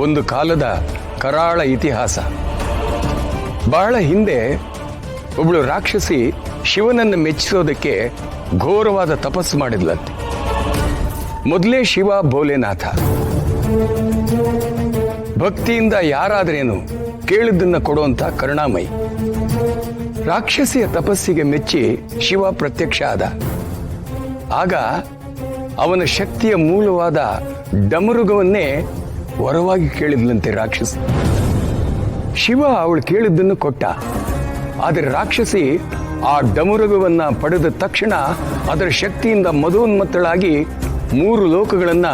ಒಂದು ಕಾಲದ ಕರಾಳ ಇತಿಹಾಸ. ಬಹಳ ಹಿಂದೆ ಒಬ್ಬಳು ರಾಕ್ಷಸಿ ಶಿವನನ್ನು ಮೆಚ್ಚಿಸೋದಕ್ಕೆ ಘೋರವಾದ ತಪಸ್ಸು ಮಾಡಿದ್ಲಂತೆ. ಮೊದಲೇ ಶಿವ ಭೋಲೆನಾಥ. ಭಕ್ತಿಯಿಂದ ಯಾರಾದರೇನು ಕೇಳಿದ್ದನ್ನ ಕೊಡುವಂತ ಕರುಣಾಮಯಿ. ರಾಕ್ಷಸಿಯ ತಪಸ್ಸಿಗೆ ಮೆಚ್ಚಿ ಶಿವ ಪ್ರತ್ಯಕ್ಷ ಆದ. ಆಗ ಅವನ ಶಕ್ತಿಯ ಮೂಲವಾದ ಡಮರುಗವನ್ನೇ ವರವಾಗಿ ಕೇಳಿದ್ಲಂತೆ ರಾಕ್ಷಸಿ. ಶಿವ ಅವಳು ಕೇಳಿದ್ದನ್ನು ಕೊಟ್ಟ. ಆದರೆ ರಾಕ್ಷಸಿ ಆ ಡಮರುಗವನ್ನ ಪಡೆದ ತಕ್ಷಣ ಅದರ ಶಕ್ತಿಯಿಂದ ಮದೋನ್ಮತ್ತಳಾಗಿ 3 ಲೋಕಗಳನ್ನ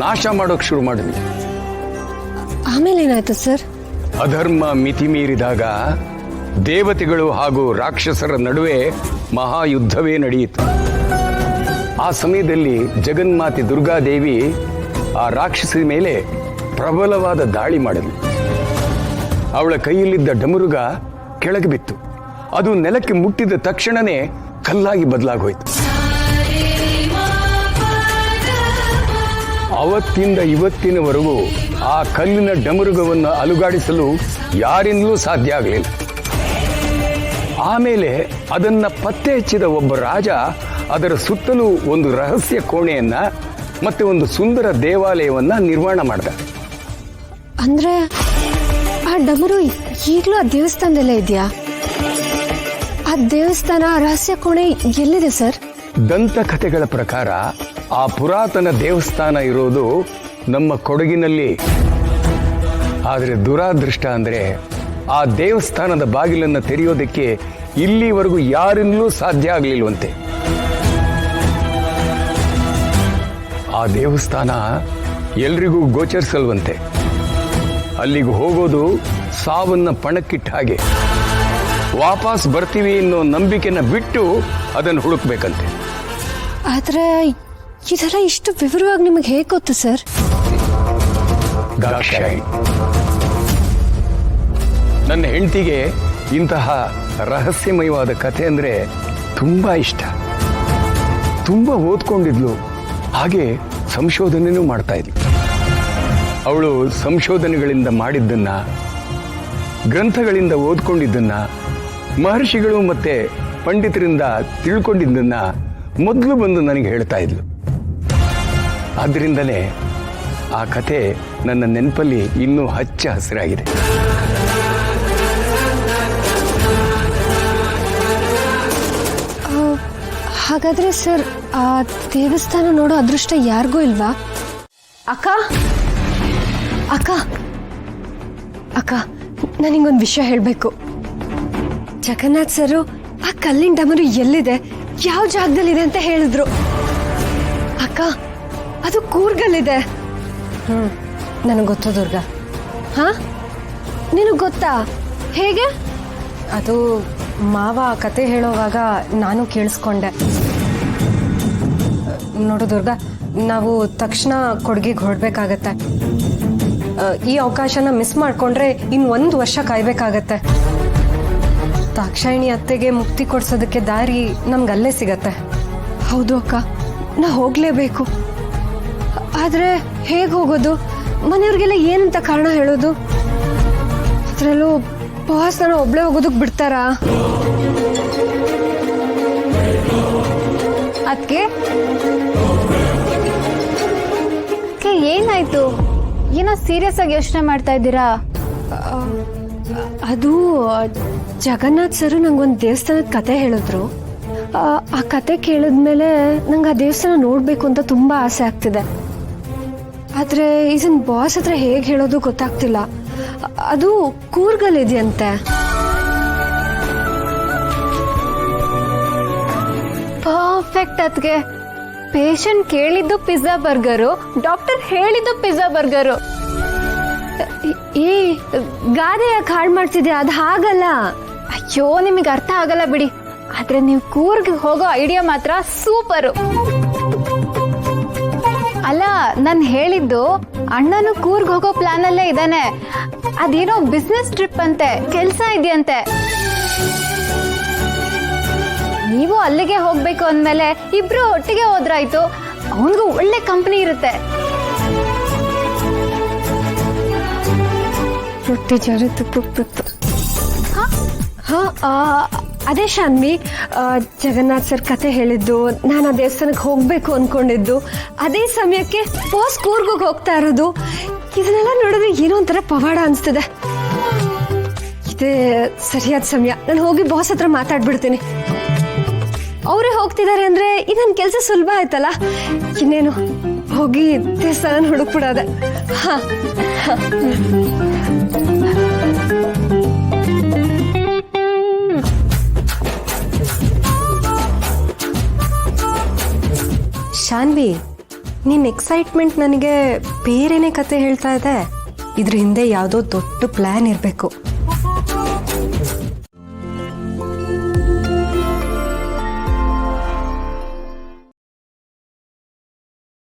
ನಾಶ ಮಾಡೋಕೆ ಶುರು ಮಾಡಿದ್ವಿ. ಆಮೇಲೆ ಏನಾಯ್ತು ಸರ್? ಅಧರ್ಮ ಮಿತಿ ಮೀರಿದಾಗ ದೇವತೆಗಳು ಹಾಗೂ ರಾಕ್ಷಸರ ನಡುವೆ ಮಹಾಯುದ್ಧವೇ ನಡೆಯಿತು. ಆ ಸಮಯದಲ್ಲಿ ಜಗನ್ಮಾತೆ ದುರ್ಗಾದೇವಿ ಆ ರಾಕ್ಷಸಿ ಮೇಲೆ ಪ್ರಬಲವಾದ ದಾಳಿ ಮಾಡಿದ್ಲು. ಅವಳ ಕೈಯಲ್ಲಿದ್ದ ಡಮರುಗ ಕೆಳಗೆ ಬಿತ್ತು. ಅದು ನೆಲಕ್ಕೆ ಮುಟ್ಟಿದ ತಕ್ಷಣನೇ ಕಲ್ಲಾಗಿ ಬದಲಾಗೋಯ್ತು. ಅವತ್ತಿಂದ ಇವತ್ತಿನವರೆಗೂ ಆ ಕಲ್ಲಿನ ಡಮರುಗವನ್ನು ಅಲುಗಾಡಿಸಲು ಯಾರಿಂದಲೂ ಸಾಧ್ಯ ಆಗಲಿಲ್ಲ. ಆಮೇಲೆ ಅದನ್ನ ಪತ್ತೆ ಹಚ್ಚಿದ ಒಬ್ಬ ರಾಜ ಅದರ ಸುತ್ತಲೂ ಒಂದು ರಹಸ್ಯ ಕೋಣೆಯನ್ನ ಮತ್ತೆ ಒಂದು ಸುಂದರ ದೇವಾಲಯವನ್ನ ನಿರ್ಮಾಣ ಮಾಡಿದ. ಅಂದ್ರೆ ಆ ಡಮರು ಈಗಲೂ ಆ ದೇವಸ್ಥಾನದಲ್ಲೇ ಇದೆಯಾ? ಆ ದೇವಸ್ಥಾನ ರಹಸ್ಯ ಕೋಣೆ ಎಲ್ಲಿದೆ ಸರ್? ದಂತಕಥೆಗಳ ಪ್ರಕಾರ ಆ ಪುರಾತನ ದೇವಸ್ಥಾನ ಇರೋದು ನಮ್ಮ ಕೊಡಗಿನಲ್ಲಿ. ಆದರೆ ದುರಾದೃಷ್ಟ ಅಂದ್ರೆ ಆ ದೇವಸ್ಥಾನದ ಬಾಗಿಲನ್ನು ತೆರೆಯೋದಕ್ಕೆ ಇಲ್ಲಿವರೆಗೂ ಯಾರಿಂದಲೂ ಸಾಧ್ಯ ಆಗಲಿಲ್ವಂತೆ. ಆ ದೇವಸ್ಥಾನ ಎಲ್ರಿಗೂ ಗೋಚರಿಸಲ್ವಂತೆ. ಅಲ್ಲಿಗೆ ಹೋಗೋದು ಸಾವನ್ನ ಪಣಕ್ಕಿಟ್ಟ ಹಾಗೆ. ವಾಪಸ್ ಬರ್ತೀವಿ ಅನ್ನೋ ನಂಬಿಕೆನ ಬಿಟ್ಟು ಅದನ್ನು ಹುಡುಕ್ಬೇಕಂತೆ. ಆದ್ರೆ ಇದೆಲ್ಲ ಇಷ್ಟು ವಿವರವಾಗಿ ನಿಮಗೆ ಹೇಗೆ ಗೊತ್ತು ಸರ್? ದಾಕ್ಷಾಯಿಣಿ, ನನ್ನ ಹೆಂಡತಿಗೆ ಇಂತಹ ರಹಸ್ಯಮಯವಾದ ಕಥೆ ಅಂದ್ರೆ ತುಂಬಾ ಇಷ್ಟ. ತುಂಬಾ ಓದ್ಕೊಂಡಿದ್ಲು, ಹಾಗೆ ಸಂಶೋಧನೆನೂ ಮಾಡ್ತಾ ಇದ್ಲು. ಅವಳು ಸಂಶೋಧನೆಗಳಿಂದ ಮಾಡಿದ್ದನ್ನ, ಗ್ರಂಥಗಳಿಂದ ಓದ್ಕೊಂಡಿದ್ದನ್ನ, ಮಹರ್ಷಿಗಳು ಮತ್ತೆ ಪಂಡಿತರಿಂದ ತಿಳ್ಕೊಂಡಿದ್ದನ್ನ ಮೊದಲು ಬಂದು ನನಗೆ ಹೇಳ್ತಾ ಇದ್ಲು. ಆದ್ದರಿಂದಲೇ ಆ ಕಥೆ ನನ್ನ ನೆನಪಲ್ಲಿ ಇನ್ನೂ ಹಚ್ಚ ಹಸಿರಾಗಿದೆ. ಹಾಗಾದ್ರೆ ಸರ್, ಆ ದೇವಸ್ಥಾನ ನೋಡೋ ಅದೃಷ್ಟ ಯಾರಿಗೂ ಇಲ್ವಾ? ಅಕ್ಕ ಅಕ್ಕ ಅಕ್ಕ ನನಗೊಂದು ವಿಷಯ ಹೇಳಬೇಕು. ಜಗನ್ನಾಥ್ ಸರು ಆ ಕಲ್ಲಿನ ಡಮರು ಎಲ್ಲಿದೆ, ಯಾವ ಜಾಗದಲ್ಲಿದೆ ಅಂತ ಹೇಳಿದ್ರು. ಅಕ್ಕ, ಅದು ಕೂರ್ಗಲ್ಲಿದೆ. ನನಗೆ ಗೊತ್ತು ದುರ್ಗಾ. ಹಾ, ನಿನಗೆ ಗೊತ್ತಾ? ಹೇಗೆ? ಅದು ಮಾವ ಕತೆ ಹೇಳೋವಾಗ ನಾನು ಕೇಳಿಸ್ಕೊಂಡೆ. ನೋಡು ದುರ್ಗಾ, ನಾವು ತಕ್ಷಣ ಕೊಡಗಿಗೆ ಹೊರಡ್ಬೇಕಾಗತ್ತೆ. ಈ ಅವಕಾಶನ ಮಿಸ್ ಮಾಡ್ಕೊಂಡ್ರೆ ಇನ್ನು 1 ವರ್ಷ ಕಾಯ್ಬೇಕಾಗತ್ತೆ. ದಾಕ್ಷಾಯಿಣಿ ಅತ್ತೆಗೆ ಮುಕ್ತಿ ಕೊಡ್ಸೋದಕ್ಕೆ ದಾರಿ ನಮ್ಗೆ ಅಲ್ಲೇ ಸಿಗತ್ತೆ. ಹೌದು ಅಕ್ಕ, ನಾ ಹೋಗ್ಲೇಬೇಕು. ಆದ್ರೆ ಹೇಗೆ ಹೋಗೋದು? ಮನೆಯವ್ರಿಗೆಲ್ಲ ಏನಂತ ಕಾರಣ ಹೇಳೋದು? ಅದ್ರಲ್ಲೂ ಬಾಸ್ ನಾನು ಒಬ್ಳೆ ಹೋಗೋದಕ್ಕೆ ಬಿಡ್ತಾರಾ? ಅದಕ್ಕೆ ಏನಾಯ್ತು? ಏನೋ ಸೀರಿಯಸ್ ಆಗಿ ಯೋಚನೆ ಮಾಡ್ತಾ ಇದ್ದೀರಾ? ಅದು ಜಗನ್ನಾಥ್ ಸರು ನಂಗೊಂದು ದೇವಸ್ಥಾನದ ಕತೆ ಹೇಳಿದ್ರು. ಆ ಕತೆ ಕೇಳಿದ್ಮೇಲೆ ನಂಗೆ ಆ ದೇವಸ್ಥಾನ ನೋಡ್ಬೇಕು ಅಂತ ತುಂಬಾ ಆಸೆ ಆಗ್ತಿದೆ. ಆದ್ರೆ ಇದನ್ ಬಾಸ್ ಹತ್ರ ಹೇಗೆ ಹೇಳೋದು ಗೊತ್ತಾಗ್ತಿಲ್ಲ. ಅದು ಕೂರ್ಗಲ್ಲಿದೆಯಂತೆ. ಪರ್ಫೆಕ್ಟ್. ಅದಕ್ಕೆ ಪೇಷಂಟ್ ಕೇಳಿದ್ದು ಪಿಜ್ಜಾ ಬರ್ಗರು, ಡಾಕ್ಟರ್ ಹೇಳಿದ್ದು ಪಿಜ್ಜಾ ಬರ್ಗರು. ಏ ಗಾದೆ ಯಾಕೆ ಹಾಳು ಮಾಡ್ತಿದ್ಯಾ? ಅದು ಹಾಗಲ್ಲ. ಅಯ್ಯೋ, ನಿಮಗೆ ಅರ್ಥ ಆಗಲ್ಲ ಬಿಡಿ. ಆದ್ರೆ ನೀವು ಕೂರ್ಗ್ ಹೋಗೋ ಐಡಿಯಾ ಮಾತ್ರ ಸೂಪರು. ಅಲ್ಲ, ನಾನು ಹೇಳಿದ್ದು ಅಣ್ಣನು ಕೂರ್ಗ್ ಹೋಗೋ ಪ್ಲಾನ್ ಅಲ್ಲೇ ಇದ್ದಾನೆ. ಅದೇನೋ ಬಿಸ್ನೆಸ್ ಟ್ರಿಪ್ ಅಂತೆ, ಕೆಲಸ ಇದೆಯಂತೆ. ನೀವು ಅಲ್ಲಿಗೆ ಹೋಗ್ಬೇಕು ಅಂದ್ಮೇಲೆ ಇಬ್ರು ಒಟ್ಟಿಗೆ ಹೋದ್ರಾಯ್ತು. ಅವನಿಗೂ ಒಳ್ಳೆ ಕಂಪನಿ ಇರುತ್ತೆ. ರೊಟ್ಟಿ ಜಾರಿ ತುಪ್ಪಕ್ಕಿತ್ತು. ಅದೇ ಶಾನ್ವಿ, ಜಗನ್ನಾಥ್ ಸರ್ ಕತೆ ಹೇಳಿದ್ದು, ನಾನು ಆ ದೇವಸ್ಥಾನಕ್ಕೆ ಹೋಗ್ಬೇಕು ಅನ್ಕೊಂಡಿದ್ದು, ಅದೇ ಸಮಯಕ್ಕೆ ಬಾಸ್ ಕೂರ್ಗೋಗಿ ಹೋಗ್ತಾ ಇರೋದು, ಇದನ್ನೆಲ್ಲ ನೋಡಿದ್ರೆ ಏನೋ ಒಂಥರ ಪವಾಡ ಅನಿಸ್ತದೆ. ಇದೇ ಸರಿಯಾದ ಸಮಯ, ನಾನು ಹೋಗಿ ಬಾಸ್ ಹತ್ರ ಮಾತಾಡ್ಬಿಡ್ತೀನಿ. ಅವರೇ ಹೋಗ್ತಿದ್ದಾರೆ ಅಂದ್ರೆ ಇದನ್ ಕೆಲಸ ಸುಲಭ ಆಯ್ತಲ್ಲ. ಇನ್ನೇನು ಹೋಗಿ ದೇವಸ್ಥಾನ ಹುಡುಕ್ಬಿಡೋದೆ. ಹಾ ಶಾನ್ವಿ, ನಿನ್ನ ಎಕ್ಸೈಟ್ಮೆಂಟ್ ನನಗೆ ಬೇರೆನೇ ಕತೆ ಹೇಳ್ತಾ ಇದೆ. ಇದ್ರ ಹಿಂದೆ ಯಾವುದೋ ದೊಡ್ಡ ಪ್ಲಾನ್ ಇರಬೇಕು.